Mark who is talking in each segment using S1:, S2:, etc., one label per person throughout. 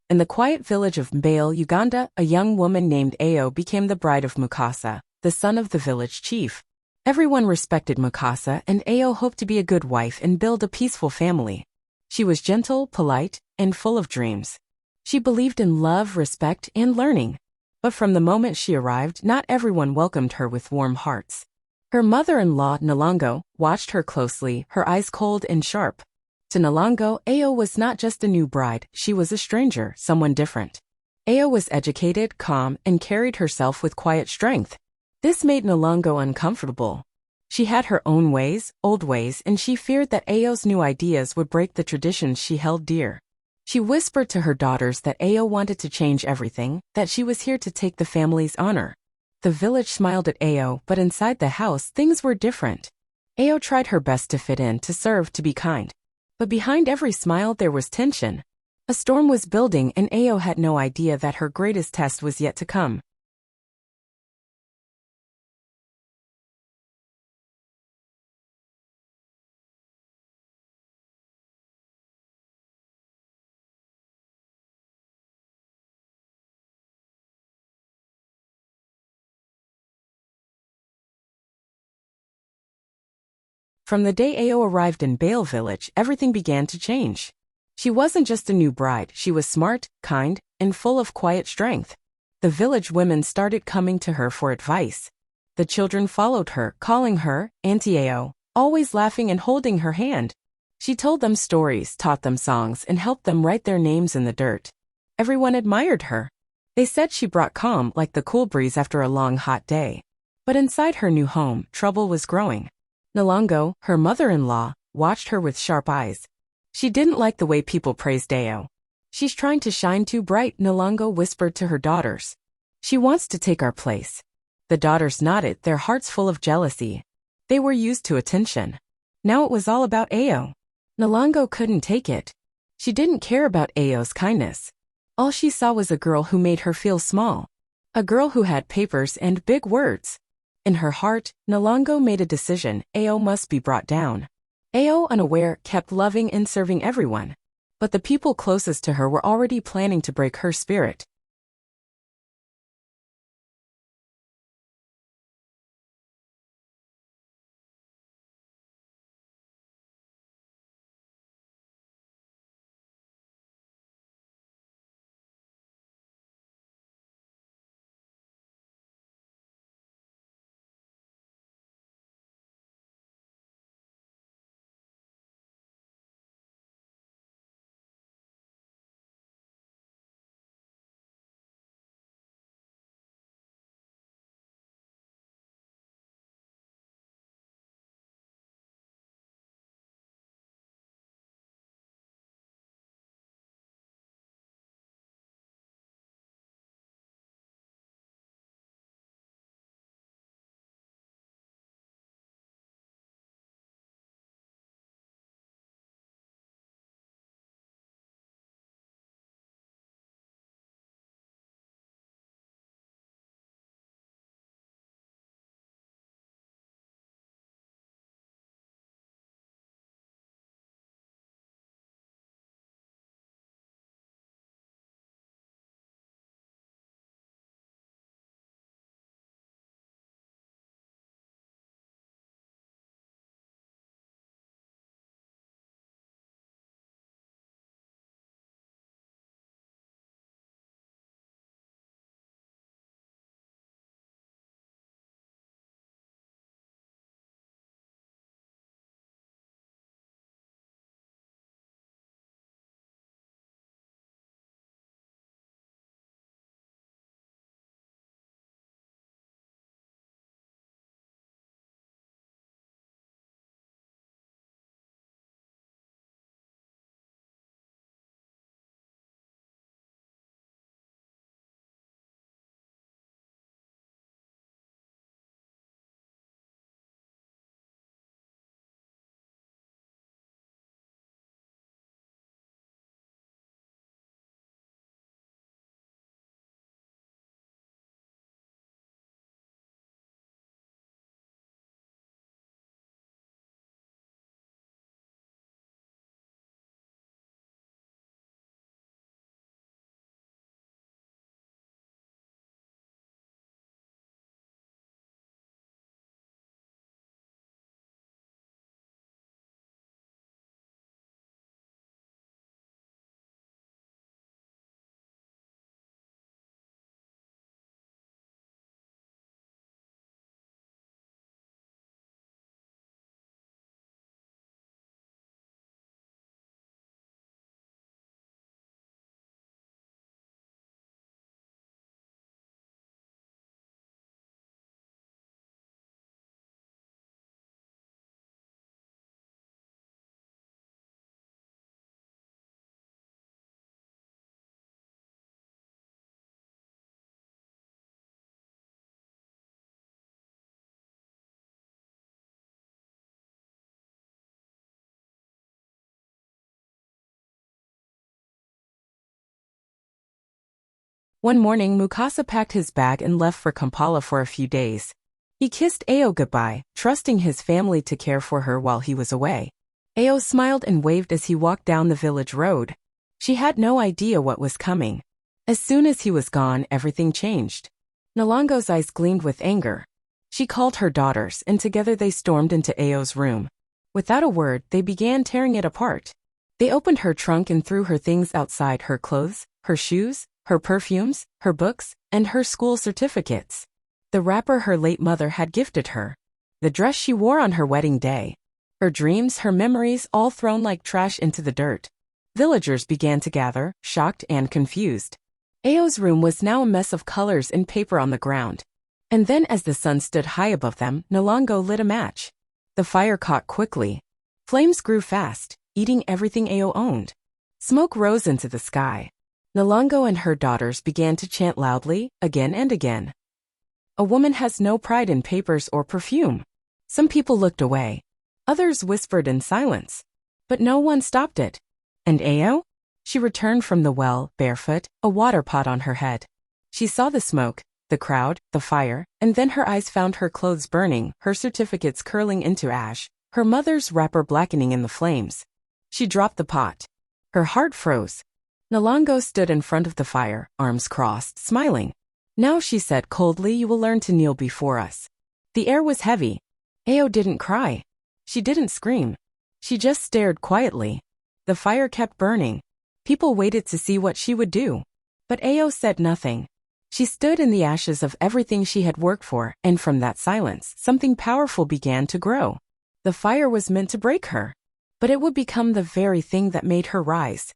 S1: In the quiet village of Mbale, Uganda, a young woman named Ayo became the bride of Mukasa, the son of the village chief. Everyone respected Mukasa, and Ayo hoped to be a good wife and build a peaceful family. She was gentle, polite, and full of dreams. She believed in love, respect, and learning. But from the moment she arrived, not everyone welcomed her with warm hearts. Her mother-in-law, Nalongo, watched her closely, her eyes cold and sharp. To Nalongo, Ayo was not just a new bride, she was a stranger, someone different. Ayo was educated, calm, and carried herself with quiet strength. This made Nalongo uncomfortable. She had her own ways, old ways, and she feared that Ayo's new ideas would break the traditions she held dear. She whispered to her daughters that Ayo wanted to change everything, that she was here to take the family's honor. The village smiled at Ayo, but inside the house things were different. Ayo tried her best to fit in, to serve, to be kind. But behind every smile there was tension. A storm was building, and Ayo had no idea that her greatest test was yet to come. From the day Ayo arrived in Bale village, everything began to change. She wasn't just a new bride, she was smart, kind, and full of quiet strength. The village women started coming to her for advice. The children followed her, calling her Auntie Ayo, always laughing and holding her hand. She told them stories, taught them songs, and helped them write their names in the dirt. Everyone admired her. They said she brought calm like the cool breeze after a long hot day. But inside her new home, trouble was growing. Nalongo, her mother-in-law, watched her with sharp eyes. She didn't like the way people praised Ayo. She's trying to shine too bright, Nalongo whispered to her daughters. She wants to take our place. The daughters nodded, their hearts full of jealousy. They were used to attention. Now it was all about Ayo. Nalongo couldn't take it. She didn't care about Ayo's kindness. All she saw was a girl who made her feel small. A girl who had papers and big words. In her heart, Nalongo made a decision: Ayo must be brought down. Ayo, unaware, kept loving and serving everyone. But the people closest to her were already planning to break her spirit. One morning Mukasa packed his bag and left for Kampala for a few days. He kissed Ao goodbye, trusting his family to care for her while he was away. Ao smiled and waved as he walked down the village road. She had no idea what was coming. As soon as he was gone, everything changed. Nalango's eyes gleamed with anger. She called her daughters, and together they stormed into Ao's room. Without a word, they began tearing it apart. They opened her trunk and threw her things outside: her clothes, her shoes, her perfumes, her books, and her school certificates. The wrapper her late mother had gifted her. The dress she wore on her wedding day. Her dreams, her memories, all thrown like trash into the dirt. Villagers began to gather, shocked and confused. Ao's room was now a mess of colors and paper on the ground. And then as the sun stood high above them, Nalango lit a match. The fire caught quickly. Flames grew fast, eating everything Ao owned. Smoke rose into the sky. Nalango and her daughters began to chant loudly, again and again. A woman has no pride in papers or perfume. Some people looked away. Others whispered in silence. But no one stopped it. And Ao? She returned from the well, barefoot, a water pot on her head. She saw the smoke, the crowd, the fire, and then her eyes found her clothes burning, her certificates curling into ash, her mother's wrapper blackening in the flames. She dropped the pot. Her heart froze. Nalango stood in front of the fire, arms crossed, smiling. Now, she said coldly, you will learn to kneel before us. The air was heavy. Ao didn't cry. She didn't scream. She just stared quietly. The fire kept burning. People waited to see what she would do. But Ao said nothing. She stood in the ashes of everything she had worked for, and from that silence, something powerful began to grow. The fire was meant to break her, but it would become the very thing that made her rise.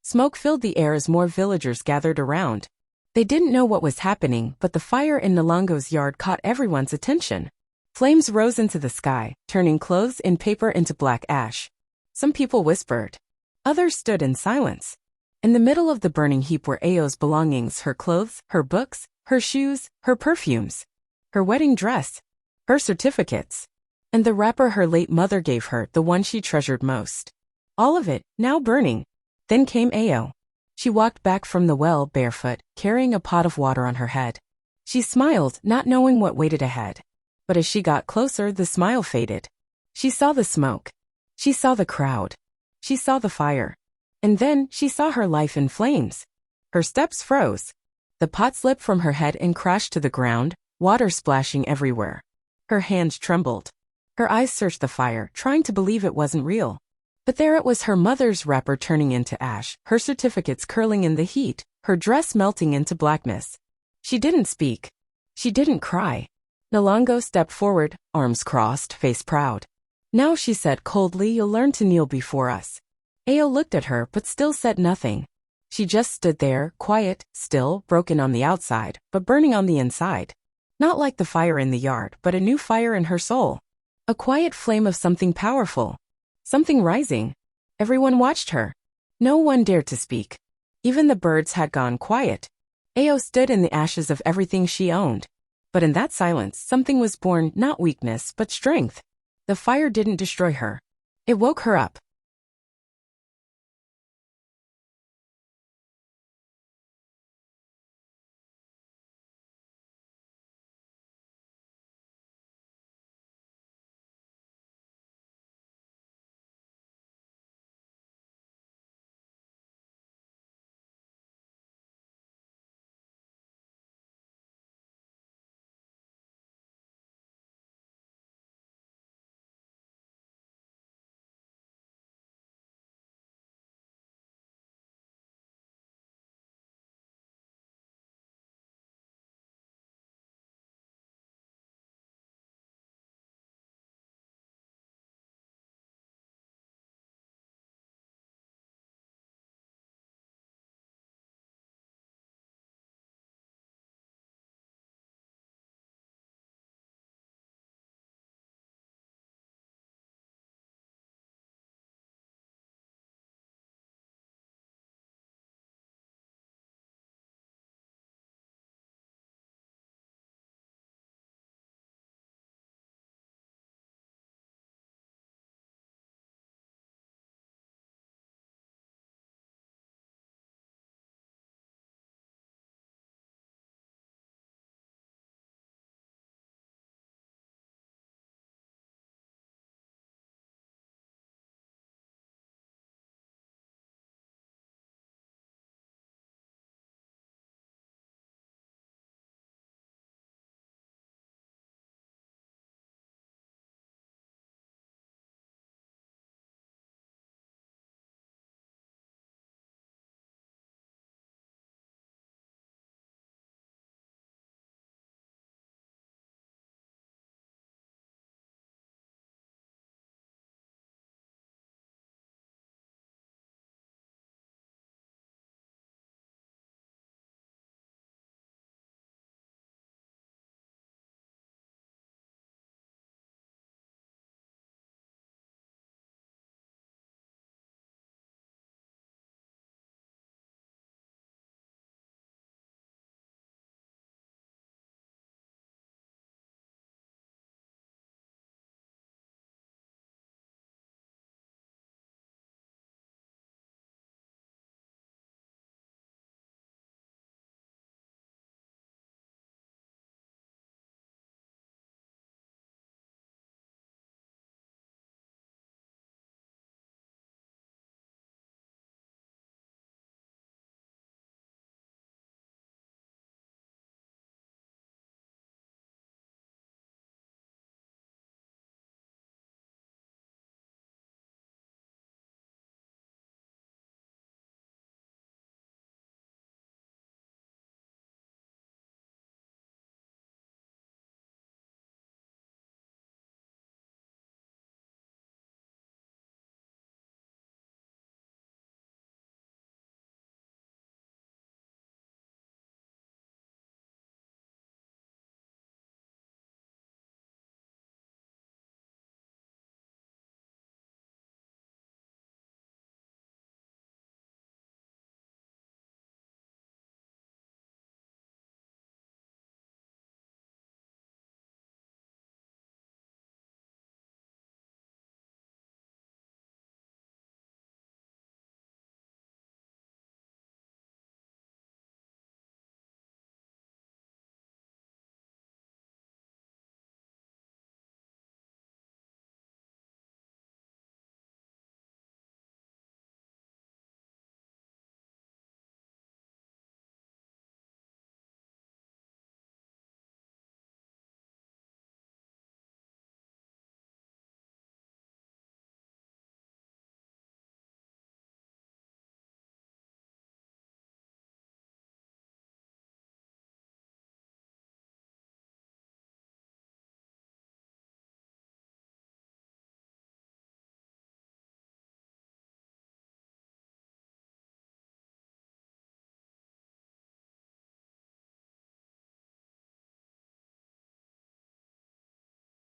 S1: Smoke filled the air as more villagers gathered around. They didn't know what was happening, but the fire in Nalongo's yard caught everyone's attention. Flames rose into the sky, turning clothes in paper into black ash. Some people whispered. Others stood in silence. In the middle of the burning heap were Ao's belongings, her clothes, her books, her shoes, her perfumes, her wedding dress, her certificates, and the wrapper her late mother gave her, the one she treasured most. All of it, now burning. Then came Ao. She walked back from the well barefoot, carrying a pot of water on her head. She smiled, not knowing what waited ahead. But as she got closer, the smile faded. She saw the smoke. She saw the crowd. She saw the fire. And then she saw her life in flames. Her steps froze. The pot slipped from her head and crashed to the ground, water splashing everywhere. Her hands trembled. Her eyes searched the fire, trying to believe it wasn't real. But there it was, her mother's wrapper turning into ash, her certificates curling in the heat, her dress melting into blackness. She didn't speak. She didn't cry. Nalongo stepped forward, arms crossed, face proud. Now, she said coldly, you'll learn to kneel before us. Ao looked at her but still said nothing. She just stood there, quiet, still, broken on the outside, but burning on the inside. Not like the fire in the yard, but a new fire in her soul. A quiet flame of something powerful. Something rising. Everyone watched her. No one dared to speak. Even the birds had gone quiet. Ao stood in the ashes of everything she owned. But in that silence, something was born, not weakness, but strength. The fire didn't destroy her. It woke her up.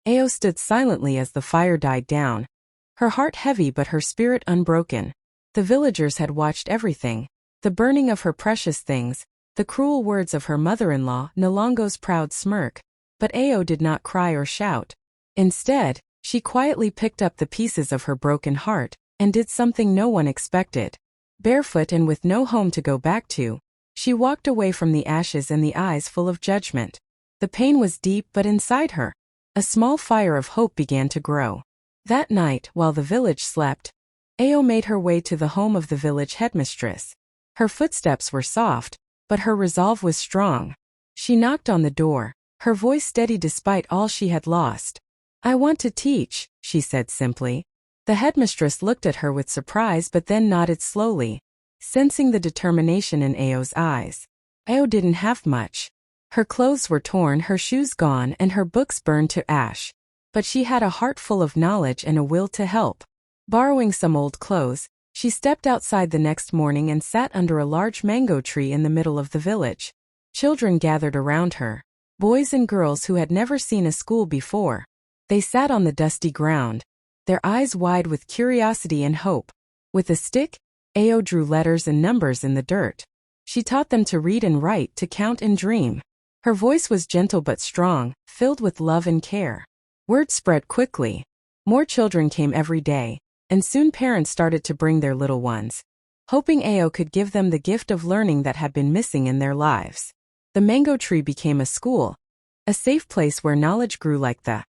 S1: Ao stood silently as the fire died down, her heart heavy but her spirit unbroken. The villagers had watched everything, the burning of her precious things, the cruel words of her mother-in-law, Nalongo's proud smirk, but Ao did not cry or shout. Instead, she quietly picked up the pieces of her broken heart and did something no one expected. Barefoot and with no home to go back to, she walked away from the ashes and the eyes full of judgment. The pain was deep, but inside her, a small fire of hope began to grow. That night, while the village slept, Ao made her way to the home of the village headmistress. Her footsteps were soft, but her resolve was strong. She knocked on the door, her voice steady despite all she had lost. "I want to teach," she said simply. The headmistress looked at her with surprise but then nodded slowly, sensing the determination in Ao's eyes. Ao didn't have much. Her clothes were torn, her shoes gone, and her books burned to ash. But she had a heart full of knowledge and a will to help. Borrowing some old clothes, she stepped outside the next morning and sat under a large mango tree in the middle of the village. Children gathered around her, boys and girls who had never seen a school before. They sat on the dusty ground, their eyes wide with curiosity and hope. With a stick, Ao drew letters and numbers in the dirt. She taught them to read and write, to count and dream. Her voice was gentle but strong, filled with love and care. Word spread quickly. More children came every day, and soon parents started to bring their little ones, hoping Ao could give them the gift of learning that had been missing in their lives. The mango tree became a school, a safe place where knowledge grew like the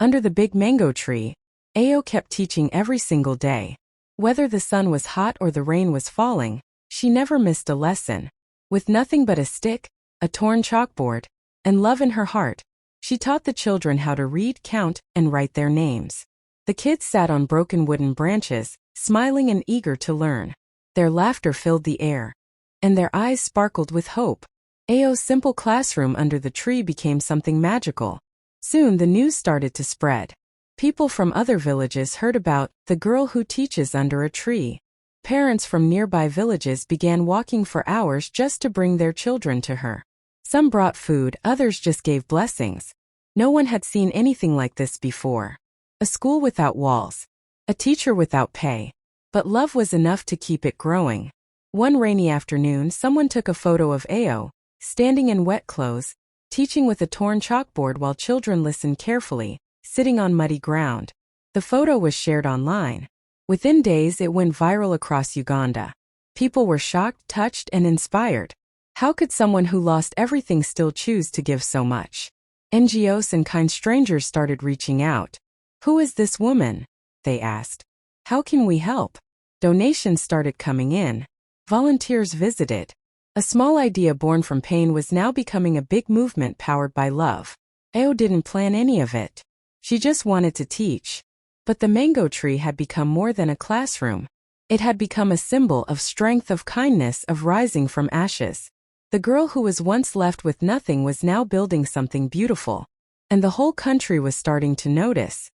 S1: Under the big mango tree, Ao kept teaching every single day. Whether the sun was hot or the rain was falling, she never missed a lesson. With nothing but a stick, a torn chalkboard, and love in her heart, she taught the children how to read, count, and write their names. The kids sat on broken wooden branches, smiling and eager to learn. Their laughter filled the air, and their eyes sparkled with hope. Ao's simple classroom under the tree became something magical. Soon the news started to spread. People from other villages heard about the girl who teaches under a tree. Parents from nearby villages began walking for hours just to bring their children to her. Some brought food, others just gave blessings. No one had seen anything like this before. A school without walls. A teacher without pay. But love was enough to keep it growing. One rainy afternoon, someone took a photo of Ao, standing in wet clothes, teaching with a torn chalkboard while children listened carefully, sitting on muddy ground. The photo was shared online. Within days, it went viral across Uganda. People were shocked, touched, and inspired. How could someone who lost everything still choose to give so much? NGOs and kind strangers started reaching out. "Who is this woman?" they asked. "How can we help?" Donations started coming in. Volunteers visited. A small idea born from pain was now becoming a big movement powered by love. Ao didn't plan any of it. She just wanted to teach. But the mango tree had become more than a classroom. It had become a symbol of strength, of kindness, of rising from ashes. The girl who was once left with nothing was now building something beautiful. And the whole country was starting to notice.